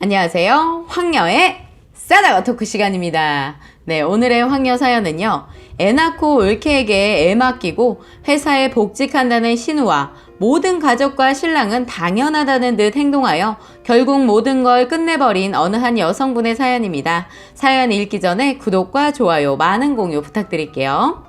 안녕하세요. 황녀의 싸다가 토크 시간입니다. 네, 오늘의 황녀 사연은요. 애 낳고 올케에게 애 맡기고 회사에 복직한다는 신우와 모든 가족과 신랑은 당연하다는 듯 행동하여 결국 모든 걸 끝내버린 어느 한 여성분의 사연입니다. 사연 읽기 전에 구독과 좋아요, 많은 공유 부탁드릴게요.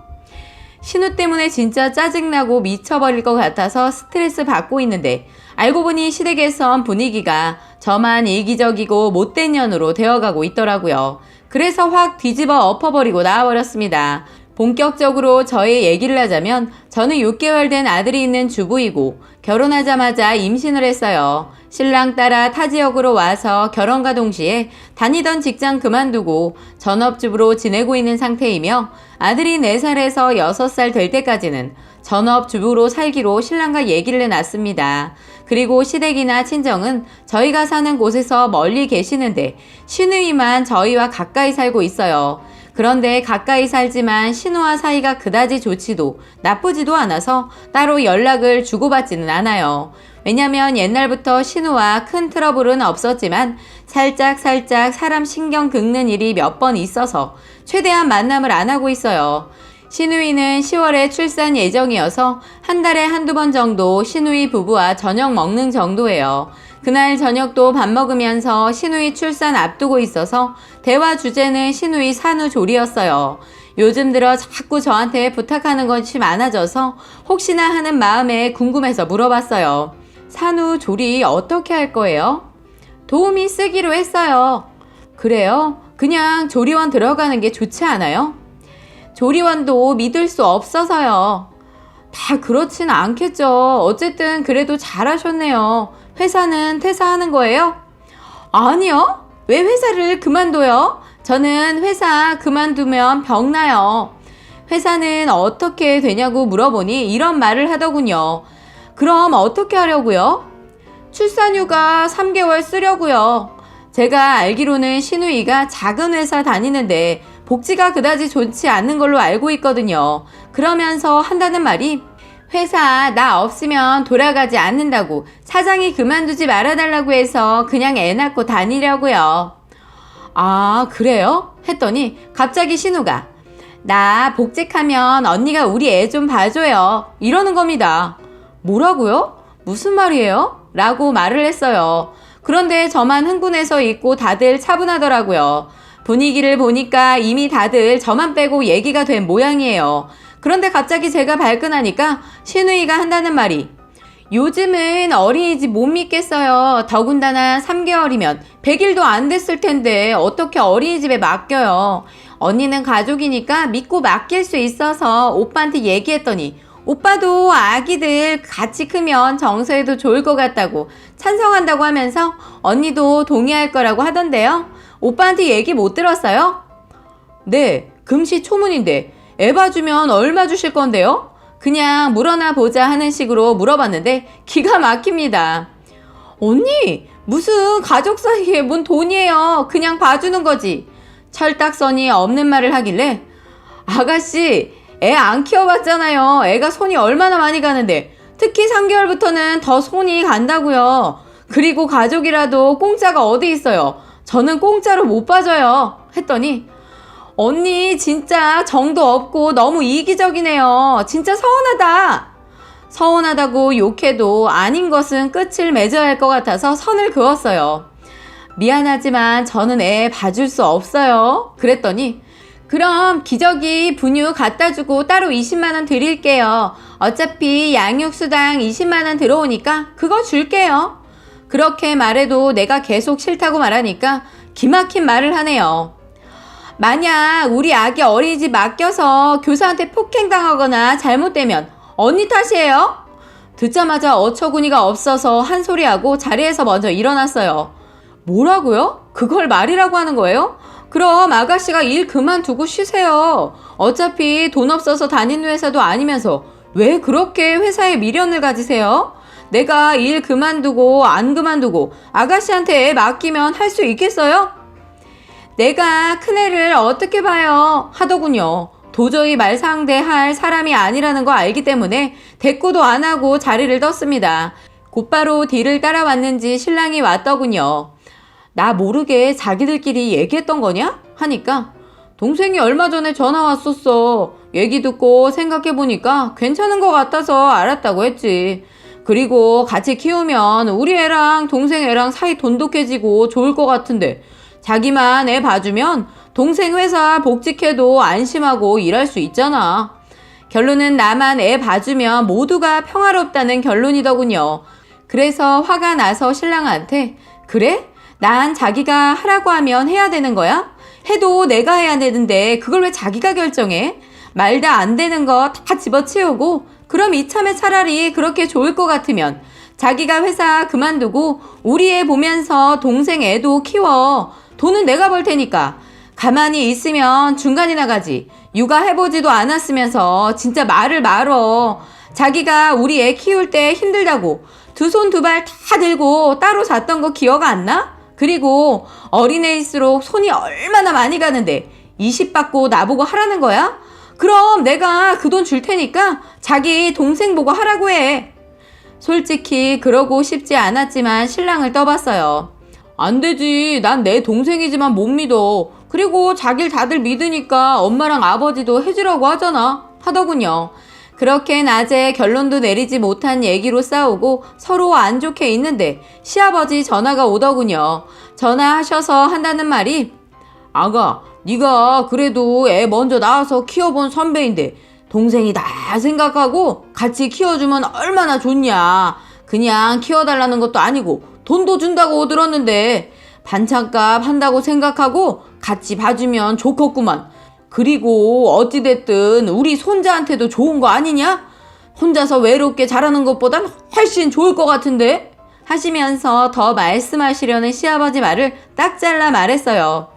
신우 때문에 진짜 짜증나고 미쳐버릴 것 같아서 스트레스 받고 있는데 알고 보니 시댁에선 분위기가 저만 이기적이고 못된 년으로 되어가고 있더라고요. 그래서 확 뒤집어 엎어버리고 나와버렸습니다. 본격적으로 저의 얘기를 하자면 저는 6개월 된 아들이 있는 주부이고 결혼하자마자 임신을 했어요. 신랑 따라 타 지역으로 와서 결혼과 동시에 다니던 직장 그만두고 전업주부로 지내고 있는 상태이며 아들이 4살에서 6살 될 때까지는 전업주부로 살기로 신랑과 얘기를 해놨습니다. 그리고 시댁이나 친정은 저희가 사는 곳에서 멀리 계시는데 시누이만 저희와 가까이 살고 있어요. 그런데 가까이 살지만 신우와 사이가 그다지 좋지도 나쁘지도 않아서 따로 연락을 주고받지는 않아요. 왜냐면 옛날부터 신우와 큰 트러블은 없었지만 살짝 사람 신경 긁는 일이 몇 번 있어서 최대한 만남을 안 하고 있어요. 시누이는 10월에 출산 예정이어서 한 달에 한두 번 정도 시누이 부부와 저녁 먹는 정도예요. 그날 저녁도 밥 먹으면서 시누이 출산 앞두고 있어서 대화 주제는 시누이 산후조리였어요. 요즘 들어 자꾸 저한테 부탁하는 것이 많아져서 혹시나 하는 마음에 궁금해서 물어봤어요. 산후조리 어떻게 할 거예요? 도우미 쓰기로 했어요. 그래요? 그냥 조리원 들어가는 게 좋지 않아요? 조리원도 믿을 수 없어서요. 다 그렇진 않겠죠. 어쨌든 그래도 잘하셨네요. 회사는 퇴사하는 거예요? 아니요. 왜 회사를 그만둬요? 저는 회사 그만두면 병나요. 회사는 어떻게 되냐고 물어보니 이런 말을 하더군요. 그럼 어떻게 하려고요? 출산휴가 3개월 쓰려고요. 제가 알기로는 시누이가 작은 회사 다니는데 복지가 그다지 좋지 않는 걸로 알고 있거든요. 그러면서 한다는 말이 회사 나 없으면 돌아가지 않는다고 사장이 그만두지 말아달라고 해서 그냥 애 낳고 다니려고요. 아, 그래요? 했더니 갑자기 신우가 나 복직하면 언니가 우리 애 좀 봐줘요. 이러는 겁니다. 뭐라고요? 무슨 말이에요? 라고 말을 했어요. 그런데 저만 흥분해서 있고 다들 차분하더라고요. 분위기를 보니까 이미 다들 저만 빼고 얘기가 된 모양이에요. 그런데 갑자기 제가 발끈하니까 시누이가 한다는 말이 요즘은 어린이집 못 믿겠어요. 더군다나 3개월이면 100일도 안 됐을 텐데 어떻게 어린이집에 맡겨요. 언니는 가족이니까 믿고 맡길 수 있어서 오빠한테 얘기했더니 오빠도 아기들 같이 크면 정서에도 좋을 것 같다고 찬성한다고 하면서 언니도 동의할 거라고 하던데요. 오빠한테 얘기 못 들었어요? 네, 금시초문인데 애 봐주면 얼마 주실 건데요? 그냥 물어나 보자 하는 식으로 물어봤는데 기가 막힙니다. 언니, 무슨 가족 사이에 뭔 돈이에요. 그냥 봐주는 거지. 철딱서니 없는 말을 하길래 아가씨, 애 안 키워봤잖아요. 애가 손이 얼마나 많이 가는데 특히 3개월부터는 더 손이 간다고요. 그리고 가족이라도 공짜가 어디 있어요. 저는 공짜로 못 봐줘요. 했더니 언니 진짜 정도 없고 너무 이기적이네요. 진짜 서운하다. 서운하다고 욕해도 아닌 것은 끝을 맺어야 할 것 같아서 선을 그었어요. 미안하지만 저는 애 봐줄 수 없어요. 그랬더니 그럼 기저귀 분유 갖다 주고 따로 20만 원 드릴게요. 어차피 양육수당 20만 원 들어오니까 그거 줄게요. 그렇게 말해도 내가 계속 싫다고 말하니까 기막힌 말을 하네요. 만약 우리 아기 어린이집 맡겨서 교사한테 폭행당하거나 잘못되면 언니 탓이에요? 듣자마자 어처구니가 없어서 한 소리하고 자리에서 먼저 일어났어요. 뭐라고요? 그걸 말이라고 하는 거예요? 그럼 아가씨가 일 그만두고 쉬세요. 어차피 돈 없어서 다니는 회사도 아니면서 왜 그렇게 회사에 미련을 가지세요? 내가 일 그만두고 안 그만두고 아가씨한테 애 맡기면 할 수 있겠어요? 내가 큰애를 어떻게 봐요? 하더군요. 도저히 말상대할 사람이 아니라는 거 알기 때문에 대꾸도 안 하고 자리를 떴습니다. 곧바로 뒤를 따라왔는지 신랑이 왔더군요. 나 모르게 자기들끼리 얘기했던 거냐? 하니까 동생이 얼마 전에 전화 왔었어. 얘기 듣고 생각해보니까 괜찮은 것 같아서 알았다고 했지. 그리고 같이 키우면 우리 애랑 동생 애랑 사이 돈독해지고 좋을 것 같은데 자기만 애 봐주면 동생 회사 복직해도 안심하고 일할 수 있잖아. 결론은 나만 애 봐주면 모두가 평화롭다는 결론이더군요. 그래서 화가 나서 신랑한테 그래? 난 자기가 하라고 하면 해야 되는 거야? 해도 내가 해야 되는데 그걸 왜 자기가 결정해? 말도 안 되는 거 다 집어치우고 그럼 이참에 차라리 그렇게 좋을 것 같으면 자기가 회사 그만두고 우리 애 보면서 동생 애도 키워. 돈은 내가 벌 테니까. 가만히 있으면 중간이나 가지. 육아해보지도 않았으면서 진짜 말을 말어. 자기가 우리 애 키울 때 힘들다고 두 손 두 발 다 들고 따로 잤던 거 기억 안 나? 그리고 어린애일수록 손이 얼마나 많이 가는데 20 받고 나보고 하라는 거야? 그럼 내가 그 돈 줄 테니까 자기 동생 보고 하라고 해. 솔직히 그러고 싶지 않았지만 신랑을 떠봤어요. 안 되지. 난 내 동생이지만 못 믿어. 그리고 자길 다들 믿으니까 엄마랑 아버지도 해주라고 하잖아. 하더군요. 그렇게 낮에 결론도 내리지 못한 얘기로 싸우고 서로 안 좋게 있는데 시아버지 전화가 오더군요. 전화하셔서 한다는 말이 아가, 네가 그래도 애 먼저 낳아서 키워본 선배인데 동생이 다 생각하고 같이 키워주면 얼마나 좋냐. 그냥 키워달라는 것도 아니고 돈도 준다고 들었는데 반찬값 한다고 생각하고 같이 봐주면 좋겠구만. 그리고 어찌됐든 우리 손자한테도 좋은 거 아니냐? 혼자서 외롭게 자라는 것보단 훨씬 좋을 것 같은데? 하시면서 더 말씀하시려는 시아버지 말을 딱 잘라 말했어요.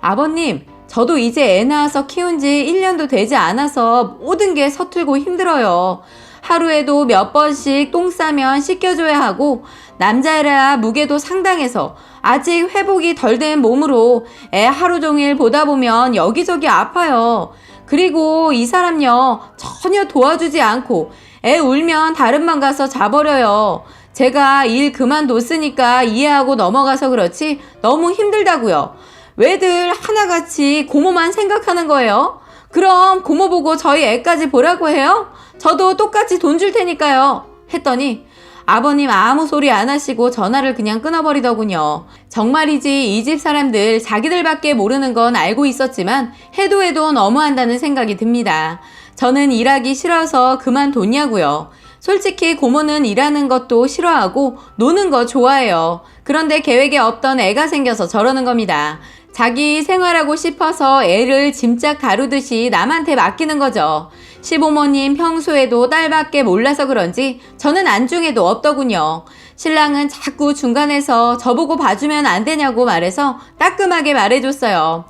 아버님, 저도 이제 애 낳아서 키운 지 1년도 되지 않아서 모든 게 서툴고 힘들어요. 하루에도 몇 번씩 똥 싸면 씻겨줘야 하고 남자애라 무게도 상당해서 아직 회복이 덜 된 몸으로 애 하루 종일 보다 보면 여기저기 아파요. 그리고 이 사람요 전혀 도와주지 않고 애 울면 다른 방 가서 자버려요. 제가 일 그만뒀으니까 이해하고 넘어가서 그렇지 너무 힘들다고요. 왜들 하나같이 고모만 생각하는 거예요? 그럼 고모 보고 저희 애까지 보라고 해요? 저도 똑같이 돈 줄 테니까요. 했더니 아버님 아무 소리 안 하시고 전화를 그냥 끊어버리더군요. 정말이지 이 집 사람들 자기들밖에 모르는 건 알고 있었지만 해도 너무한다는 생각이 듭니다. 저는 일하기 싫어서 그만뒀냐고요. 솔직히 고모는 일하는 것도 싫어하고 노는 거 좋아해요. 그런데 계획에 없던 애가 생겨서 저러는 겁니다. 자기 생활하고 싶어서 애를 짐짝 다루듯이 남한테 맡기는 거죠. 시부모님 평소에도 딸밖에 몰라서 그런지 저는 안중에도 없더군요. 신랑은 자꾸 중간에서 저보고 봐주면 안 되냐고 말해서 따끔하게 말해줬어요.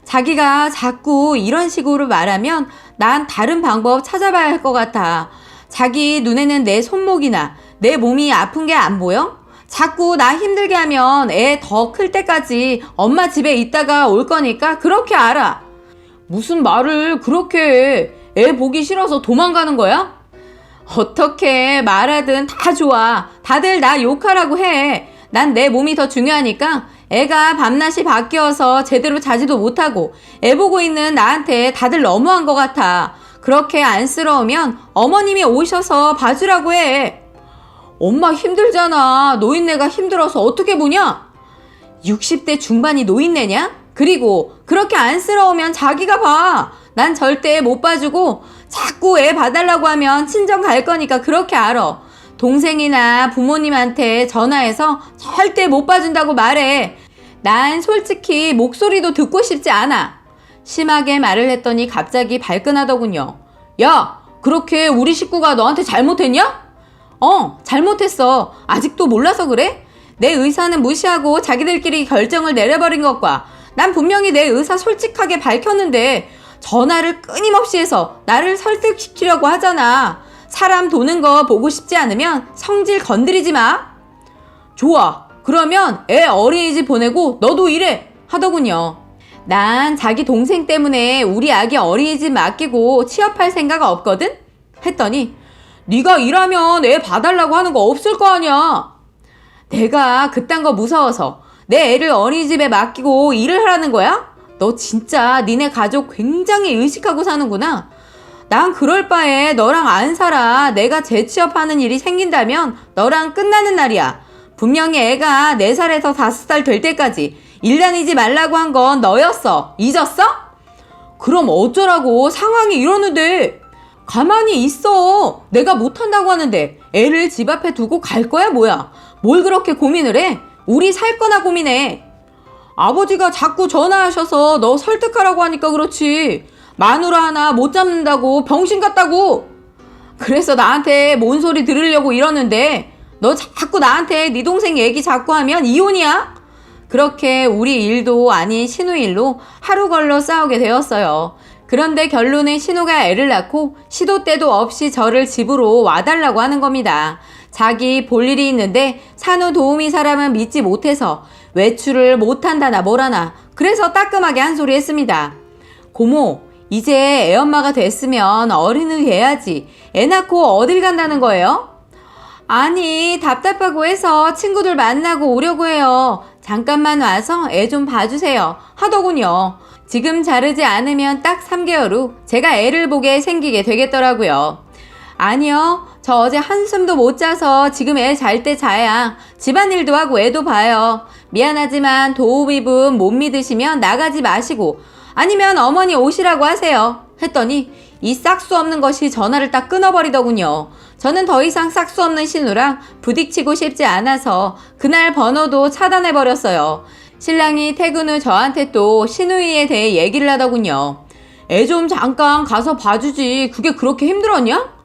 자기가 자꾸 이런 식으로 말하면 난 다른 방법 찾아봐야 할 것 같아. 자기 눈에는 내 손목이나 내 몸이 아픈 게 안 보여? 자꾸 나 힘들게 하면 애 더 클 때까지 엄마 집에 있다가 올 거니까 그렇게 알아. 무슨 말을 그렇게 해. 애 보기 싫어서 도망가는 거야? 어떻게 말하든 다 좋아. 다들 나 욕하라고 해. 난 내 몸이 더 중요하니까 애가 밤낮이 바뀌어서 제대로 자지도 못하고 애 보고 있는 나한테 다들 너무한 것 같아. 그렇게 안쓰러우면 어머님이 오셔서 봐주라고 해. 엄마 힘들잖아. 노인네가 힘들어서 어떻게 보냐? 60대 중반이 노인네냐? 그리고 그렇게 안쓰러우면 자기가 봐. 난 절대 못 봐주고 자꾸 애 봐달라고 하면 친정 갈 거니까 그렇게 알아. 동생이나 부모님한테 전화해서 절대 못 봐준다고 말해. 난 솔직히 목소리도 듣고 싶지 않아. 심하게 말을 했더니 갑자기 발끈하더군요. 야, 그렇게 우리 식구가 너한테 잘못했냐? 잘못했어. 아직도 몰라서 그래? 내 의사는 무시하고 자기들끼리 결정을 내려버린 것과 난 분명히 내 의사 솔직하게 밝혔는데 전화를 끊임없이 해서 나를 설득시키려고 하잖아. 사람 도는 거 보고 싶지 않으면 성질 건드리지 마. 좋아. 그러면 애 어린이집 보내고 너도 일해. 하더군요. 난 자기 동생 때문에 우리 아기 어린이집 맡기고 취업할 생각 없거든? 했더니 네가 일하면 애 봐달라고 하는 거 없을 거 아니야. 내가 그딴 거 무서워서 내 애를 어린이집에 맡기고 일을 하라는 거야? 너 진짜 니네 가족 굉장히 의식하고 사는구나. 난 그럴 바에 너랑 안 살아. 내가 재취업하는 일이 생긴다면 너랑 끝나는 날이야. 분명히 애가 4살에서 5살 될 때까지 일 다니지 말라고 한 건 너였어. 잊었어? 그럼 어쩌라고. 상황이 이러는데. 가만히 있어. 내가 못한다고 하는데 애를 집 앞에 두고 갈 거야 뭐야. 뭘 그렇게 고민을 해? 우리 살 거나 고민해. 아버지가 자꾸 전화하셔서 너 설득하라고 하니까 그렇지. 마누라 하나 못 잡는다고 병신 같다고. 그래서 나한테 뭔 소리 들으려고 이러는데 너 자꾸 나한테 네 동생 얘기 자꾸 하면 이혼이야? 그렇게 우리 일도 아닌 신우 일로 하루 걸러 싸우게 되었어요. 그런데 결론은 신우가 애를 낳고 시도 때도 없이 저를 집으로 와달라고 하는 겁니다. 자기 볼 일이 있는데 산후 도우미 사람은 믿지 못해서 외출을 못한다나 뭐라나 그래서 따끔하게 한 소리 했습니다. 고모, 이제 애엄마가 됐으면 어른이 돼야지. 애 낳고 어딜 간다는 거예요? 아니, 답답하고 해서 친구들 만나고 오려고 해요. 잠깐만 와서 애 좀 봐주세요. 하더군요. 지금 자르지 않으면 딱 3개월 후 제가 애를 보게 생기게 되겠더라고요. 아니요, 저 어제 한숨도 못 자서 지금 애 잘 때 자야 집안일도 하고 애도 봐요. 미안하지만 도우미분 못 믿으시면 나가지 마시고 아니면 어머니 오시라고 하세요. 했더니 이 싹수 없는 것이 전화를 딱 끊어버리더군요. 저는 더 이상 싹수 없는 신우랑 부딪히고 싶지 않아서 그날 번호도 차단해버렸어요. 신랑이 퇴근 후 저한테 또 신우이에 대해 얘기를 하더군요. 애 좀 잠깐 가서 봐주지. 그게 그렇게 힘들었냐?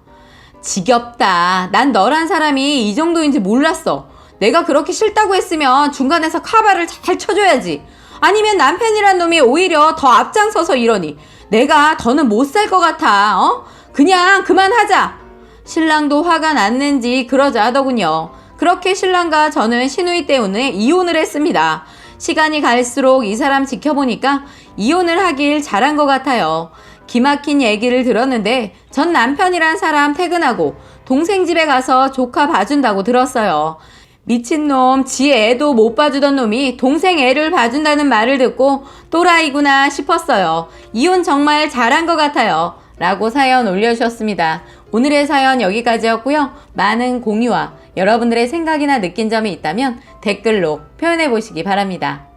지겹다. 난 너란 사람이 이 정도인지 몰랐어. 내가 그렇게 싫다고 했으면 중간에서 카바를 잘 쳐줘야지. 아니면 남편이란 놈이 오히려 더 앞장서서 이러니 내가 더는 못 살 것 같아. 그냥 그만하자. 신랑도 화가 났는지 그러자 하더군요. 그렇게 신랑과 저는 신우이 때문에 이혼을 했습니다. 시간이 갈수록 이 사람 지켜보니까 이혼을 하길 잘한 것 같아요. 기막힌 얘기를 들었는데 전 남편이란 사람 퇴근하고 동생 집에 가서 조카 봐준다고 들었어요. 미친놈, 지 애도 못 봐주던 놈이 동생 애를 봐준다는 말을 듣고 또라이구나 싶었어요. 이혼 정말 잘한 것 같아요. 라고 사연 올려주셨습니다. 오늘의 사연 여기까지였고요. 많은 공유와 여러분들의 생각이나 느낀 점이 있다면 댓글로 표현해 보시기 바랍니다.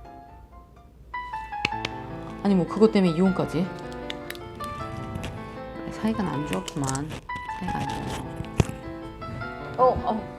아니 뭐 그것 때문에 이혼까지? 사이가 안 좋았구만. 사이가 안 좋아.